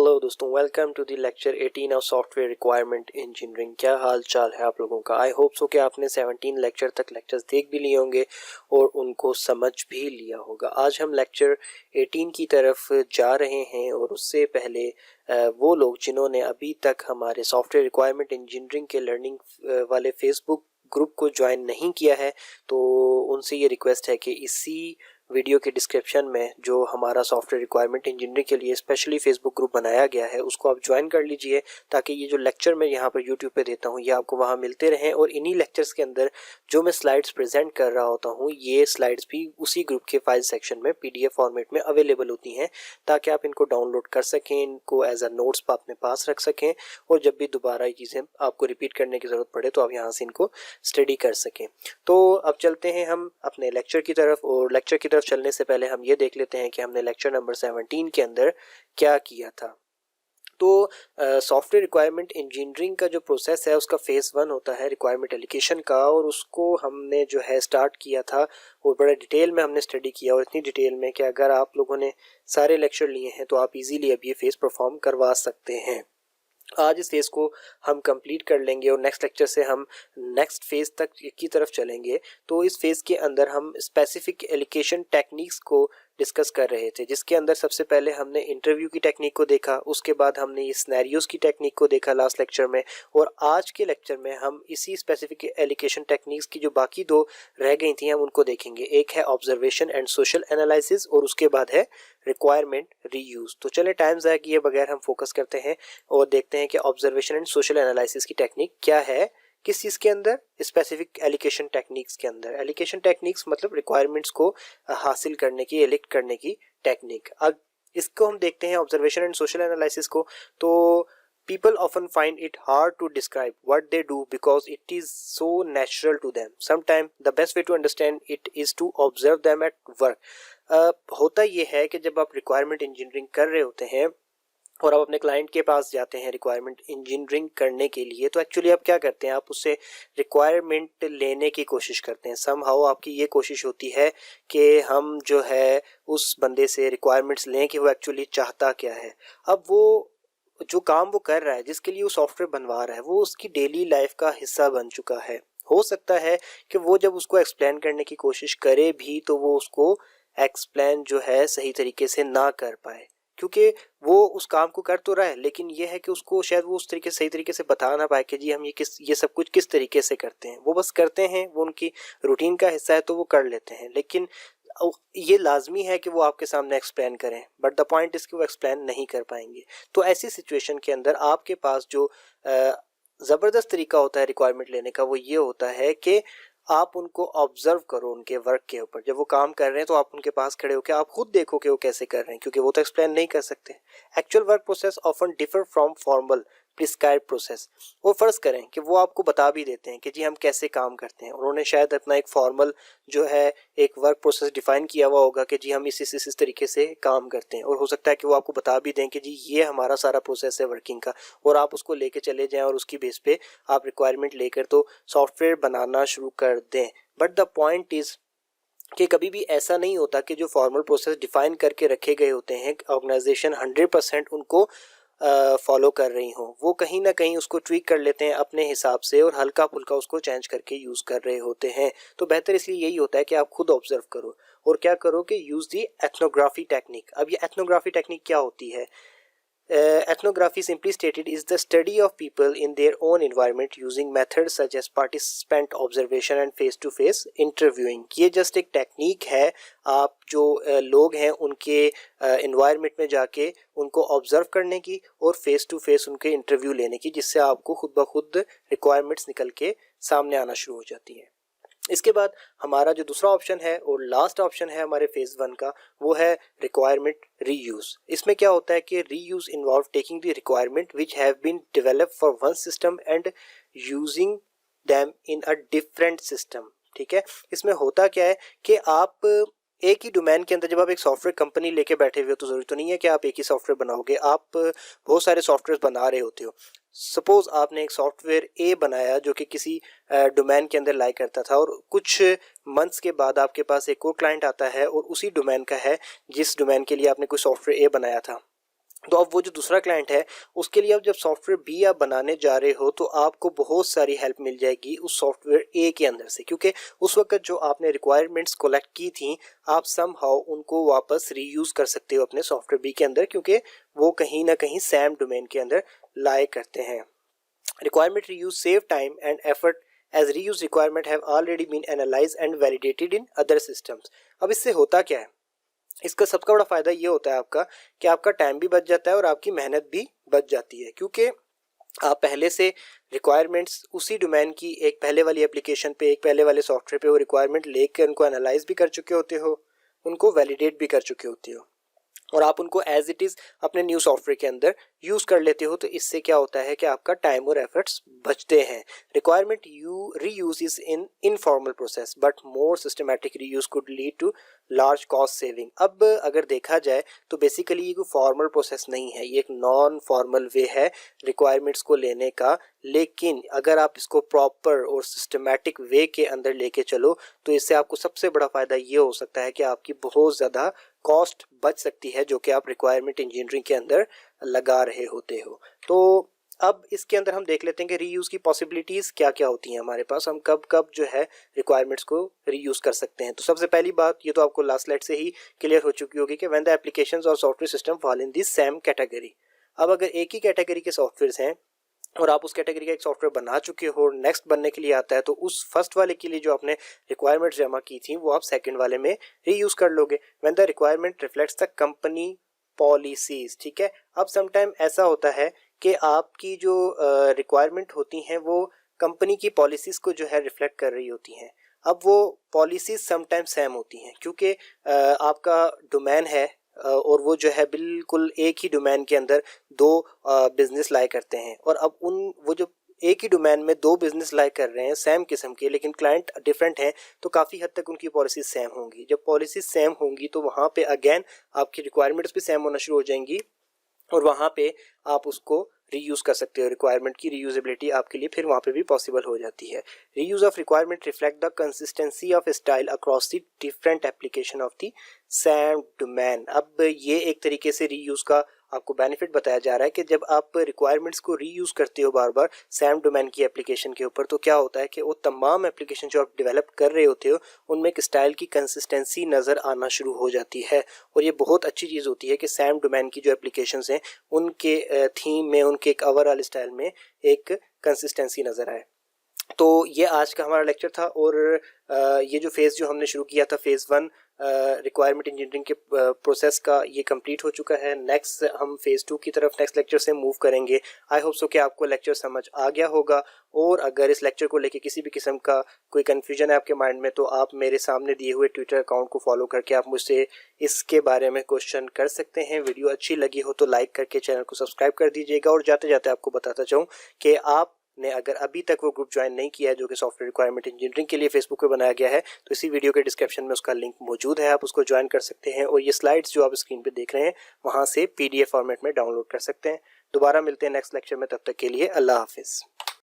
Hello दोस्तों, welcome to the lecture 18 of software requirement engineering. क्या हाल चाल है आप लोगों का? आई होप सो कि आपने 17 लेक्चर तक लेक्चर्स देख भी लिए होंगे और उनको समझ भी लिया होगा। आज हम लेक्चर 18 की तरफ जा रहे हैं और उससे पहले वो लोग जिन्होंने अभी तक हमारे सॉफ्टवेयर रिक्वायरमेंट इंजीनियरिंग के लर्निंग वाले फेसबुक ग्रुप को ज्वाइन नहीं किया है तो उनसे ये रिक्वेस्ट है कि इसी वीडियो के डिस्क्रिप्शन में जो हमारा सॉफ्टवेयर रिक्वायरमेंट इंजीनियरिंग के लिए स्पेशली फेसबुक ग्रुप बनाया गया है उसको आप ज्वाइन कर लीजिए, ताकि ये जो लेक्चर मैं यहाँ पर यूट्यूब पे देता हूँ ये आपको वहाँ मिलते रहें। और इन्हीं लेक्चर्स के अंदर जो मैं स्लाइड्स प्रेजेंट कर रहा होता हूँ ये स्लाइड्स भी उसी ग्रुप के फाइल सेक्शन में PDF फॉर्मेट में अवेलेबल होती हैं, ताकि आप इनको डाउनलोड कर सकें, इनको एज अ नोट्स अपने पास रख सकें और जब भी दोबारा ये चीज़ें आपको रिपीट करने की ज़रूरत पड़े तो आप यहाँ से इनको स्टडी कर सकें। तो अब चलते हैं हम अपने लेक्चर की तरफ, और लेक्चर की तरफ चलने से पहले हम ये देख लेते हैं कि हमने लेक्चर नंबर 17 के अंदर क्या किया था। तो सॉफ्टवेयर रिक्वायरमेंट इंजीनियरिंग का जो प्रोसेस है उसका फेज़ 1 होता है रिक्वायरमेंट एलोकेशन का, और उसको हमने जो है स्टार्ट किया था और बड़ा डिटेल में हमने स्टडी किया, और इतनी डिटेल में कि अगर आप लोगों ने सारे लेक्चर लिए हैं तो आप इजीली अब ये फेज़ परफॉर्म करवा सकते हैं। आज इस फेज़ को हम कंप्लीट कर लेंगे और नेक्स्ट लेक्चर से हम नेक्स्ट फेज़ तक की तरफ चलेंगे। तो इस फेज़ के अंदर हम स्पेसिफिक एलोकेशन टेक्निक्स को डिस्कस कर रहे थे, जिसके अंदर सबसे पहले हमने इंटरव्यू की टेक्निक को देखा, उसके बाद हमने ये सिनेरियोस की टेक्निक को देखा लास्ट लेक्चर में, और आज के लेक्चर में हम इसी स्पेसिफिक एलोकेशन टेक्निक्स की जो बाकी दो रह गई थी हम उनको देखेंगे। एक है ऑब्जर्वेशन एंड सोशल एनालिसिस और उसके बाद है रिक्वायरमेंट रीयूज। तो चले टाइम ज़ाया किए बगैर हम फोकस करते हैं और देखते हैं कि ऑब्जर्वेशन एंड सोशल एनालिसिस की टेक्निक क्या है, किस चीज़ के अंदर, स्पेसिफिक एलोकेशन टेक्निक्स के अंदर। एलोकेशन टेक्निक्स मतलब रिक्वायरमेंट्स को हासिल करने की, एलिक्ट करने की टेक्निक। अब इसको हम देखते हैं ऑब्जर्वेशन एंड सोशल एनालिसिस को। तो people often find it hard to describe what they do because it is so natural to them. Sometimes the best way to understand it is to observe them at work. होता ये है कि जब आप requirement engineering कर रहे होते हैं और आप अपने क्लाइंट के पास जाते हैं रिक्वायरमेंट इंजीनियरिंग करने के लिए, तो एक्चुअली आप क्या करते हैं, आप उससे रिक्वायरमेंट लेने की कोशिश करते हैं। समहाउ आपकी ये कोशिश होती है कि हम जो है उस बंदे से रिक्वायरमेंट्स लें कि वो एक्चुअली चाहता क्या है। अब वो जो काम वो कर रहा है, जिसके लिए वो सॉफ्टवेयर बनवा रहा है, वो उसकी डेली लाइफ का हिस्सा बन चुका है। हो सकता है कि वो जब उसको एक्सप्लेन करने की कोशिश करे भी तो वो उसको एक्सप्लेन जो है सही तरीके से ना कर पाए, क्योंकि वो उस काम को कर तो रहा है लेकिन ये है कि उसको शायद वो उस तरीके सही तरीके से बता ना पाए कि जी हम ये सब कुछ किस तरीके से करते हैं। वो बस करते हैं, वो उनकी रूटीन का हिस्सा है तो वो कर लेते हैं, लेकिन ये लाजमी है कि वो आपके सामने एक्सप्लेन करें, बट द पॉइंट इज कि वो एक्सप्लेन नहीं कर पाएंगे। तो ऐसी सिचुएशन के अंदर आपके पास जो ज़बरदस्त तरीका होता है रिक्वायरमेंट लेने का वो ये होता है कि आप उनको ऑब्जर्व करो उनके वर्क के ऊपर। जब वो काम कर रहे हैं तो आप उनके पास खड़े होकर आप खुद देखो कि वो कैसे कर रहे हैं, क्योंकि वो तो एक्सप्लेन नहीं कर सकते। Actual work process often differ from formal prescribe process. वो फ़र्ज़ करें कि वो आपको बता भी देते हैं कि जी हम कैसे काम करते हैं, उन्होंने शायद अपना एक फॉर्मल जो है एक वर्क प्रोसेस डिफाइन किया हुआ होगा कि जी हम इस तरीके से काम करते हैं, और हो सकता है कि वो आपको बता भी दें कि जी ये हमारा सारा प्रोसेस है वर्किंग का, और आप उसको लेके चले जाएं और उसकी बेस पे आप रिक्वायरमेंट लेकर तो सॉफ्टवेयर बनाना शुरू कर दें। बट द पॉइंट इज़ कि कभी भी ऐसा नहीं होता कि जो फॉर्मल प्रोसेस डिफाइन करके रखे गए होते हैं ऑर्गेनाइजेशन 100% उनको फॉलो कर रही हो, वो कहीं ना कहीं उसको ट्वीक कर लेते हैं अपने हिसाब से और हल्का फुल्का उसको चेंज करके यूज़ कर रहे होते हैं। तो बेहतर इसलिए यही होता है कि आप खुद ऑब्जर्व करो और क्या करो कि यूज़ दी एथनोग्राफी टेक्निक। अब ये एथनोग्राफी टेक्निक क्या होती है? Ethnography, simply stated, is the study of people in their own environment using methods such as participant observation and face-to-face interviewing. ये जस्ट एक टेक्निक है, आप जो लोग हैं उनके environment में जाके उनको ऑब्जर्व करने की और फेस टू फेस उनके इंटरव्यू लेने की, जिससे आपको खुद ब खुद रिक्वायरमेंट्स निकल के सामने आना शुरू हो जाती है। इसके बाद हमारा जो दूसरा ऑप्शन है और लास्ट ऑप्शन है हमारे फेज़ 1 का, वो है रिक्वायरमेंट रीयूज़। इसमें क्या होता है कि reuse involve taking the requirement which have been developed for one system and using them in a different system. ठीक है, इसमें होता क्या है कि आप एक ही डोमेन के अंदर जब आप एक सॉफ्टवेयर कंपनी लेके बैठे हुए हो तो ज़रूरी तो नहीं है कि आप एक ही सॉफ्टवेयर बनाओगे, आप बहुत सारे सॉफ्टवेयर बना रहे होते हो। सपोज़ आपने एक सॉफ्टवेयर ए बनाया जो कि किसी डोमेन के अंदर लाई करता था, और कुछ मंथ्स के बाद आपके पास एक और क्लाइंट आता है और उसी डोमेन का है जिस डोमेन के लिए आपने कोई सॉफ्टवेयर ए बनाया था। तो अब वो जो दूसरा क्लाइंट है उसके लिए अब जब सॉफ्टवेयर बी आप बनाने जा रहे हो तो आपको बहुत सारी हेल्प मिल जाएगी उस सॉफ्टवेयर ए के अंदर से, क्योंकि उस वक्त जो आपने रिक्वायरमेंट्स कलेक्ट की थी आप समहाउ उनको वापस रीयूज कर सकते हो अपने सॉफ्टवेयर बी के अंदर, क्योंकि वो कहीं ना कहीं सेम डोमेन के अंदर लाए करते हैं। Requirement reuse save time and effort as reuse requirement have already been analyzed and validated in other systems। अब इससे होता क्या है, इसका सबका बड़ा फायदा ये होता है आपका कि आपका टाइम भी बच जाता है और आपकी मेहनत भी बच जाती है, क्योंकि आप पहले से रिक्वायरमेंट्स उसी डोमेन की एक पहले वाली एप्लीकेशन पे, एक पहले वाले सॉफ्टवेयर पे वो रिक्वायरमेंट लेकर उनको एनालाइज भी कर चुके होते हो, उनको वैलिडेट भी कर चुके होते हो और आप उनको एज इट इज़ अपने न्यू सॉफ्टवेयर के अंदर यूज़ कर लेते हो। तो इससे क्या होता है कि आपका टाइम और एफर्ट्स बचते हैं। Requirement reuse is in informal process but more systematic reuse could lead to large cost saving. अब अगर देखा जाए तो बेसिकली ये कोई फॉर्मल प्रोसेस नहीं है, ये एक नॉन फॉर्मल वे है रिक्वायरमेंट्स को लेने का, लेकिन अगर आप इसको प्रॉपर और सिस्टमैटिक वे के अंदर लेके चलो तो इससे आपको सबसे बड़ा फ़ायदा ये हो सकता है कि आपकी बहुत ज़्यादा कॉस्ट बच सकती है जो कि आप रिक्वायरमेंट इंजीनियरिंग के अंदर लगा रहे होते हो। तो अब इसके अंदर हम देख लेते हैं कि रीयूज़ की पॉसिबिलिटीज़ क्या क्या होती हैं हमारे पास, हम कब कब जो है रिक्वायरमेंट्स को रीयूज़ कर सकते हैं। तो सबसे पहली बात ये तो आपको लास्ट स्लाइड से ही क्लियर हो चुकी होगी कि व्हेन द एप्लीकेशंस और software system fall in this same category. अब अगर एक ही कैटेगरी के सॉफ्टवेयर्स हैं और आप उस कैटेगरी का एक सॉफ्टवेयर बना चुके हो और नेक्स्ट बनने के लिए आता है तो उस फर्स्ट वाले के लिए जो आपने रिक्वायरमेंट्स जमा की थी वो आप सेकंड वाले में रीयूज कर लोगे when the requirement reflects the company policies. ठीक है, अब समटाइम ऐसा होता है कि आपकी जो रिक्वायरमेंट होती हैं वो कंपनी की पॉलिसीज को जो है रिफ्लेक्ट कर रही होती हैं। अब वो पॉलिसीज समटाइम सेम होती हैं क्योंकि आपका डोमेन है और वो जो है बिल्कुल एक ही डोमेन के अंदर दो बिजनेस लाई करते हैं और अब वो जो एक ही डोमेन में दो बिजनेस लाई कर रहे हैं सेम किस्म के लेकिन क्लाइंट डिफरेंट हैं, तो काफ़ी हद तक उनकी पॉलिसीज सेम होंगी। जब पॉलिसीज सेम होंगी तो वहाँ पे अगेन आपकी रिक्वायरमेंट्स भी सेम होना शुरू हो जाएंगी और वहाँ पे आप उसको रीयूज कर सकते हो। रिक्वायरमेंट की रीयूजेबिलिटी आपके लिए फिर वहाँ पे भी पॉसिबल हो जाती है। Reuse of requirement reflect the consistency of style across the different application of the same domain. अब ये एक तरीके से रीयूज का आपको बेनिफिट बताया जा रहा है कि जब आप रिक्वायरमेंट्स को रीयूज करते हो बार बार सेम डोमेन की एप्लीकेशन के ऊपर तो क्या होता है कि वो तमाम एप्लीकेशन जो आप डेवलप कर रहे होते हो उनमें एक स्टाइल की कंसिस्टेंसी नज़र आना शुरू हो जाती है और ये बहुत अच्छी चीज़ होती है कि सेम डोमेन की जो एप्लीकेशंस हैं उनके थीम में, उनके एक ओवरऑल स्टाइल में एक कंसिस्टेंसी नज़र आए। तो ये आज का हमारा लेक्चर था और ये जो फेज़ जो हमने शुरू किया था फेज़ 1 रिक्वायरमेंट इंजीनियरिंग के प्रोसेस का ये कंप्लीट हो चुका है। नेक्स्ट हम फेज़ 2 की तरफ नेक्स्ट लेक्चर से मूव करेंगे। आई होप सो कि आपको लेक्चर समझ आ गया होगा और अगर इस लेक्चर को लेके किसी भी किस्म का कोई कन्फ्यूजन है आपके माइंड में तो आप मेरे सामने दिए हुए ट्विटर अकाउंट को फॉलो करके आप मुझसे इसके बारे में क्वेश्चन कर सकते हैं। वीडियो अच्छी लगी हो तो लाइक करके चैनल को सब्सक्राइब कर दीजिएगा और जाते जाते आपको बताता चाहूँ कि आप ने अगर अभी तक वो ग्रुप ज्वाइन नहीं किया है जो कि सॉफ्टवेयर रिक्वायरमेंट इंजीनियरिंग के लिए फेसबुक पे बनाया गया है तो इसी वीडियो के डिस्क्रिप्शन में उसका लिंक मौजूद है, आप उसको ज्वाइन कर सकते हैं और ये स्लाइड्स जो आप स्क्रीन पे देख रहे हैं वहाँ से PDF फॉर्मेट में डाउनलोड कर सकते हैं। दोबारा मिलते हैं नेक्स्ट लेक्चर में, तब तक के लिए अल्लाह हाफिज़।